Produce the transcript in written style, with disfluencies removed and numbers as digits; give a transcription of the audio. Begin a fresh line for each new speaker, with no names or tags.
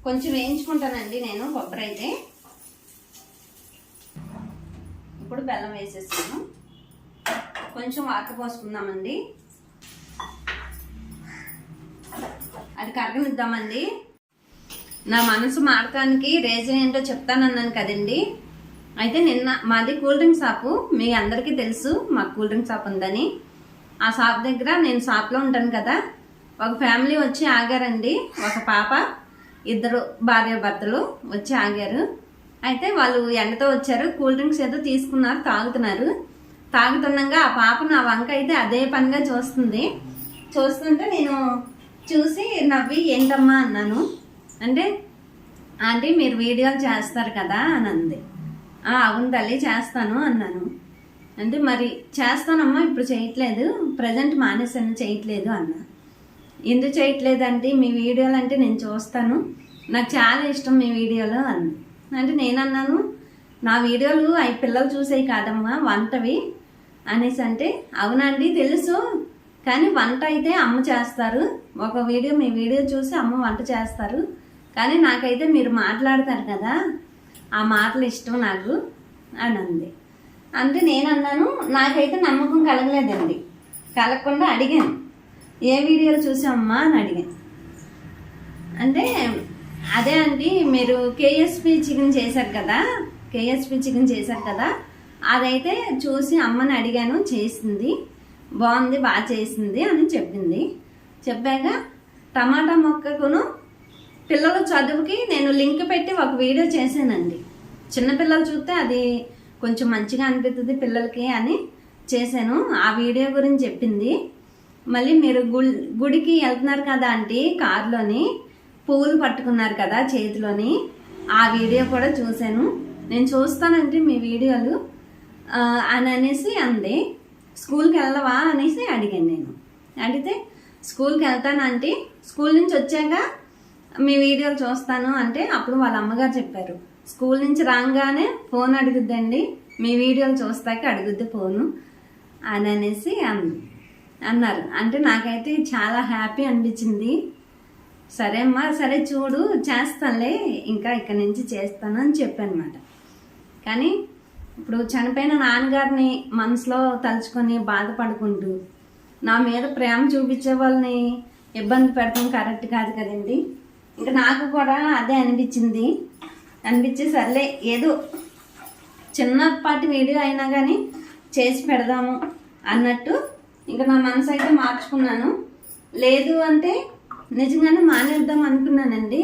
కొంచెం వేయించుకుంటానండి నేను కొబ్బరి అయితే. ఇప్పుడు బెల్లం వేసేస్తాను. కొంచెం వాటర్ పోసుకుందామండి. అది కరగనిద్దామండి. నా మనసు మారటానికి రీజన్ ఏంటో చెప్తానన్నాను కదండి. అయితే నిన్న మాది కూల్ డ్రింక్ షాపు, మీ అందరికీ తెలుసు మాకు కూల్ డ్రింక్ షాప్ ఉందని. ఆ షాప్ దగ్గర నేను షాప్లో ఉంటాను కదా, ఒక ఫ్యామిలీ వచ్చి ఆగారండి. ఒక పాప, ఇద్దరు భార్య భర్తలు వచ్చి ఆగారు. అయితే వాళ్ళు ఎండతో వచ్చారు, కూల్ డ్రింక్స్ ఏదో తీసుకున్నారు, తాగుతుండగా ఆ పాప నా వంక అయితే అదే పనిగా చూస్తుంటే నేను చూసి నవ్వి ఏంటమ్మా అన్నాను. అంటే ఆంటీ మీరు వీడియోలు చేస్తారు కదా అని అంది. అవును తల్లి చేస్తాను అన్నాను. అంటే మరి చేస్తానమ్మా, ఇప్పుడు చేయట్లేదు, ప్రజెంట్ మానేసాను, చేయట్లేదు అన్నా. ఎందుకు చేయట్లేదు అంటే మీ వీడియోలు అంటే నేను చూస్తాను, నాకు చాలా ఇష్టం మీ వీడియోలు అంది. అంటే నేనన్నాను నా వీడియోలు అవి పిల్లలు చూసేవి కాదమ్మా, వంటవి అనేసి. అంటే అవునండి తెలుసు, కానీ వంట అయితే అమ్మ చేస్తారు, ఒక వీడియో మీ వీడియో చూసి అమ్మ వంట చేస్తారు, కానీ నాకైతే మీరు మాట్లాడతారు కదా, ఆ మాటలు ఇష్టం నాకు అని అంది. అంటే నేనన్నాను నాకైతే నమ్మకం కలగలేదండి, కలగకుండా అడిగాను ఏ వీడియోలు చూసామ్మా అని అడిగాను. అంటే అదే అండి మీరు కేఎస్పి చికెన్ చేశారు కదా, అదైతే చూసి అమ్మని అడిగాను, చేసింది బాగుంది, బాగా చేసింది అని చెప్పింది. చెప్పాక టమాటా మొక్కకును పిల్లల చదువుకి నేను లింక్ పెట్టి ఒక వీడియో చేశానండి. చిన్నపిల్లలు చూస్తే అది కొంచెం మంచిగా అనిపిస్తుంది పిల్లలకి అని చేశాను. ఆ వీడియో గురించి చెప్పింది. మళ్ళీ మీరు గుడికి వెళ్తున్నారు కదా ఆంటీ, కారులోని పువ్వులు పట్టుకున్నారు కదా చేతిలోని, ఆ వీడియో కూడా చూశాను, నేను చూస్తానంటే మీ వీడియోలు అని అనేసి అంది. స్కూల్కి వెళ్ళవా అనేసి అడిగాను నేను. అడిగితే స్కూల్కి వెళ్తానంటే, స్కూల్ నుంచి వచ్చాక మీ వీడియోలు చూస్తాను అంటే, అప్పుడు వాళ్ళ అమ్మగారు చెప్పారు స్కూల్ నుంచి రాగానే ఫోన్ అడుగుద్దండి, మీ వీడియోలు చూస్తాక అడుగుద్ది ఫోను అని అనేసి అన్నారు. అంటే నాకైతే చాలా హ్యాపీ అనిపించింది. సరే అమ్మా, సరే చూడు చేస్తానులే, ఇంకా ఇక్కడి నుంచి చేస్తాను అని చెప్పానమాట. కానీ ఇప్పుడు చనిపోయిన నాన్నగారిని మనసులో తలుచుకొని బాధపడుకుంటూ నా మీద ప్రేమ చూపించే వాళ్ళని ఇబ్బంది పెడతాం కరెక్ట్ కాదు కదండి. ఇంకా నాకు కూడా అదే అనిపించి సర్లే ఏదో చిన్నపాటి వీడియో అయినా కానీ చేసి పెడదాము అన్నట్టు ఇంకా నా మనసు అయితే మార్చుకున్నాను. లేదు అంటే నిజంగానే మానేద్దాం అనుకున్నానండి.